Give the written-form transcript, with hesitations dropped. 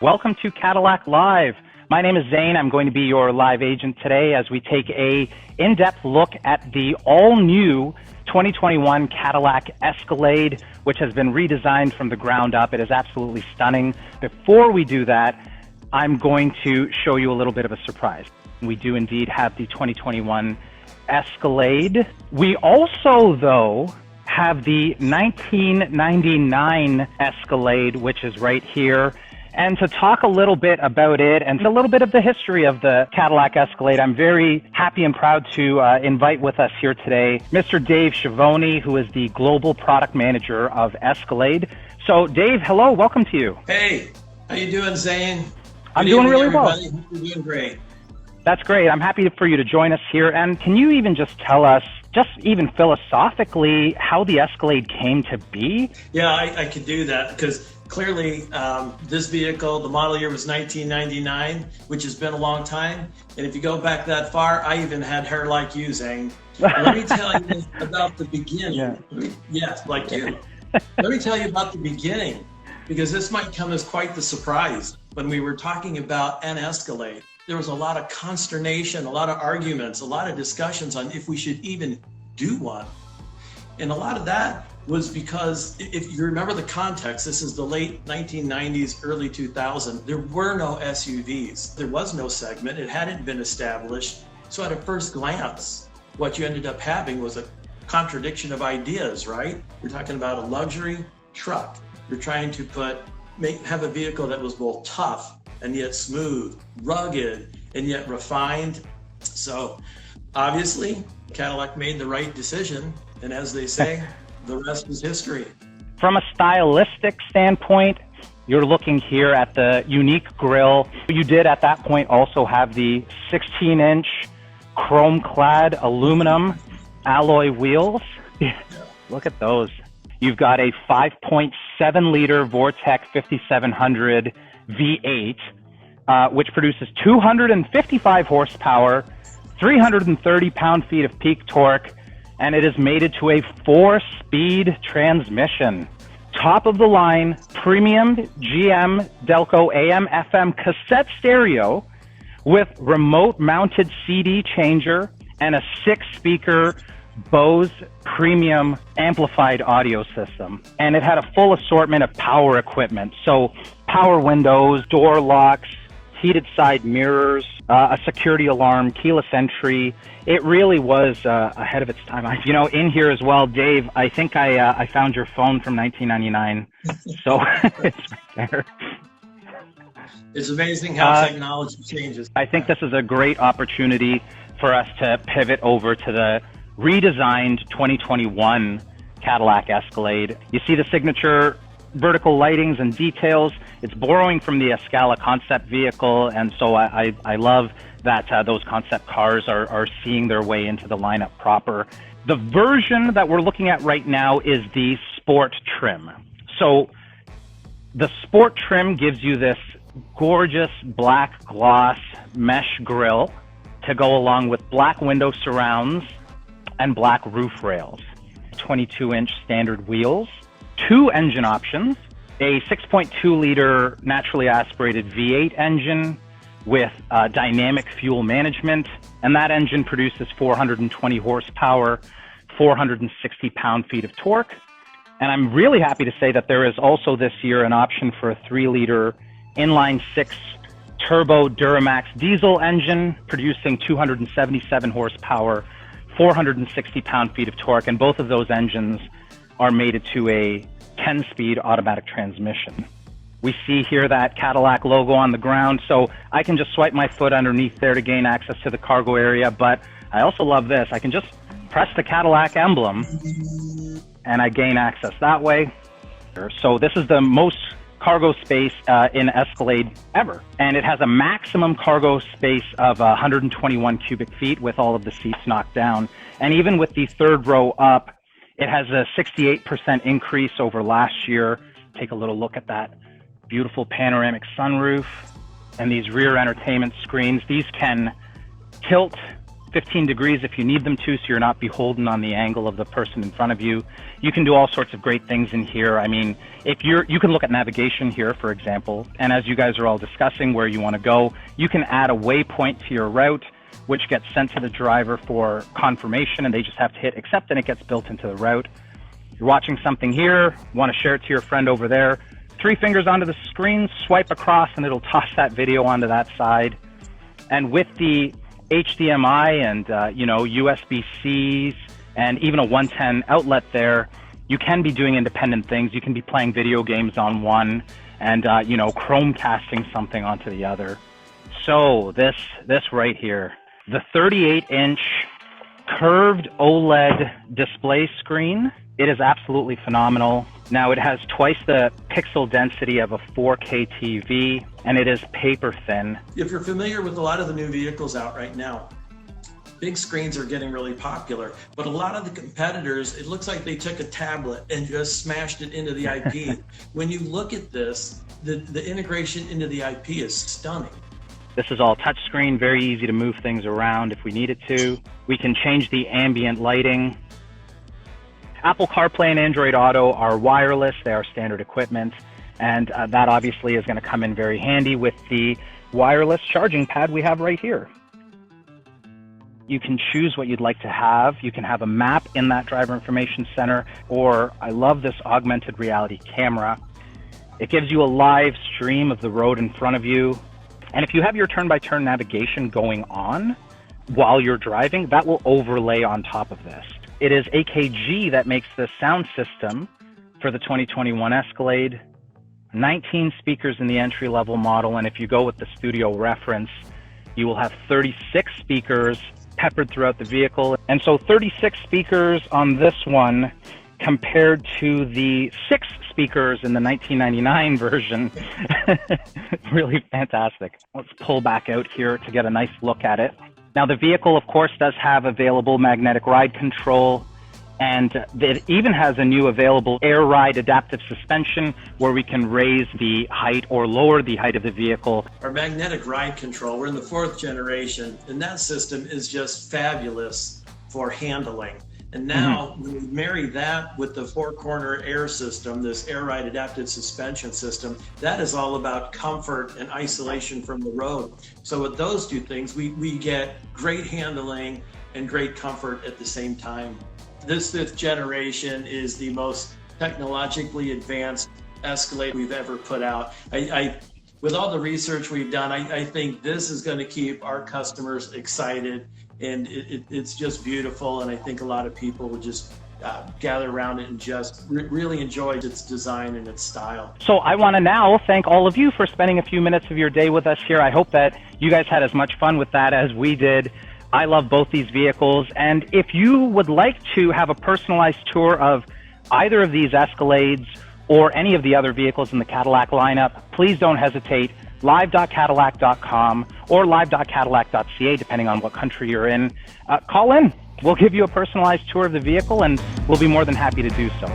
Welcome to Cadillac Live. My name is Zane. I'm going to be your live agent today as we take a in-depth look at the all-new 2021 Cadillac Escalade, which has been redesigned from the ground up. It is absolutely stunning. Before we do that, I'm going to show you a little bit of a surprise. We do indeed have the 2021 Escalade. We also, though, have the 1999 Escalade, which is right here. And to talk a little bit about it and a little bit of the history of the Cadillac Escalade, I'm very happy and proud to invite with us here today Mr. Dave Schiavone, who is the Global Product Manager of Escalade. So, Dave, hello, welcome to you. Hey, how you doing, Zane? I'm doing really well. You're doing great. That's great. I'm happy for you to join us here. And can you even just tell us, just even philosophically, how the Escalade came to be? Yeah, I could do that because clearly this vehicle, the model year was 1999, which has been a long time. And if you go back that far, I even had hair like you, Zane. Let me tell you about the beginning. Yeah. Yes, like you. Let me tell you about the beginning, because this might come as quite the surprise. When we were talking about an Escalade, there was a lot of consternation, a lot of arguments, a lot of discussions on if we should even do one. And a lot of that was because, if you remember the context, this is the late 1990s, early 2000s, there were no SUVs. There was no segment. It hadn't been established. So at a first glance, what you ended up having was a contradiction of ideas, right? You're talking about a luxury truck. You're trying to have a vehicle that was both tough and yet smooth, rugged, and yet refined. So obviously, Cadillac made the right decision. And as they say, the rest is history. From a stylistic standpoint, you're looking here at the unique grille. You did at that point also have the 16-inch chrome-clad aluminum alloy wheels. Look at those. You've got a 5.7-liter Vortec 5700 V8, which produces 255 horsepower, 330 pound-feet of peak torque, and it is mated to a 4-speed transmission. Top-of-the-line premium GM Delco AM/FM cassette stereo with remote-mounted CD changer and a 6-speaker Bose premium amplified audio system. And it had a full assortment of power equipment. So power windows, door locks, heated side mirrors, a security alarm, keyless entry. It really was ahead of its time. In here as well, Dave, I think I found your phone from 1999. So it's right there. It's amazing how technology changes. I think this is a great opportunity for us to pivot over to the redesigned 2021 Cadillac Escalade. You see the signature vertical lightings and details. It's borrowing from the Escala concept vehicle, and so I love that those concept cars are seeing their way into the lineup proper. The version that we're looking at right now is the Sport trim. So the Sport trim gives you this gorgeous black gloss mesh grille to go along with black window surrounds and black roof rails, 22-inch standard wheels, 2 engine options, a 6.2-liter naturally aspirated V8 engine with dynamic fuel management, and that engine produces 420 horsepower, 460 pound-feet of torque. And I'm really happy to say that there is also this year an option for a 3-liter inline-6 turbo Duramax diesel engine producing 277 horsepower, 460 pound-feet of torque, and both of those engines are mated to a 10-speed automatic transmission. We see here that Cadillac logo on the ground, so I can just swipe my foot underneath there to gain access to the cargo area, but I also love this. I can just press the Cadillac emblem, and I gain access that way. So this is the most cargo space in Escalade ever, and it has a maximum cargo space of 121 cubic feet with all of the seats knocked down. And even with the third row up, it has a 68% increase over last year. Take a little look at that beautiful panoramic sunroof and these rear entertainment screens. These can tilt 15 degrees if you need them to, so you're not beholden on the angle of the person in front of you. You can do all sorts of great things in here. I mean, you can look at navigation here, for example, and as you guys are all discussing where you want to go, you can add a waypoint to your route, which gets sent to the driver for confirmation, and they just have to hit accept, and it gets built into the route. You're watching something here, want to share it to your friend over there, 3 fingers onto the screen, swipe across, and it'll toss that video onto that side. And with the HDMI and USB-Cs and even a 110 outlet there, you can be doing independent things. You can be playing video games on one and Chromecasting something onto the other. So this right here, the 38-inch curved OLED display screen, it is absolutely phenomenal. Now it has twice the pixel density of a 4K TV, and it is paper thin. If you're familiar with a lot of the new vehicles out right now, big screens are getting really popular, but a lot of the competitors, it looks like they took a tablet and just smashed it into the IP. When you look at this, the integration into the IP is stunning. This is all touchscreen, very easy to move things around if we needed to. We can change the ambient lighting. Apple CarPlay and Android Auto are wireless, they are standard equipment, and that obviously is going to come in very handy with the wireless charging pad we have right here. You can choose what you'd like to have. You can have a map in that driver information center, or I love this augmented reality camera. It gives you a live stream of the road in front of you. And if you have your turn-by-turn navigation going on while you're driving, that will overlay on top of this. It is AKG that makes the sound system for the 2021 Escalade. 19 speakers in the entry-level model, and if you go with the studio reference, you will have 36 speakers peppered throughout the vehicle. And so 36 speakers on this one compared to the 6 speakers in the 1999 version. Really fantastic. Let's pull back out here to get a nice look at it. Now the vehicle, of course, does have available magnetic ride control, and it even has a new available air ride adaptive suspension where we can raise the height or lower the height of the vehicle. Our magnetic ride control, we're in the 4th generation, and that system is just fabulous for handling. And now when we marry that with the 4-corner air system, this air ride adaptive suspension system, that is all about comfort and isolation from the road. So with those two things, we get great handling and great comfort at the same time. This 5th generation is the most technologically advanced Escalade we've ever put out. With all the research we've done, I think this is going to keep our customers excited, and it's just beautiful, and I think a lot of people will just gather around it and just really enjoy its design and its style. So I want to now thank all of you for spending a few minutes of your day with us here. I hope that you guys had as much fun with that as we did. I love both these vehicles, and if you would like to have a personalized tour of either of these Escalades or any of the other vehicles in the Cadillac lineup, please don't hesitate. live.cadillac.com or live.cadillac.ca, depending on what country you're in. Call in. We'll give you a personalized tour of the vehicle, and we'll be more than happy to do so.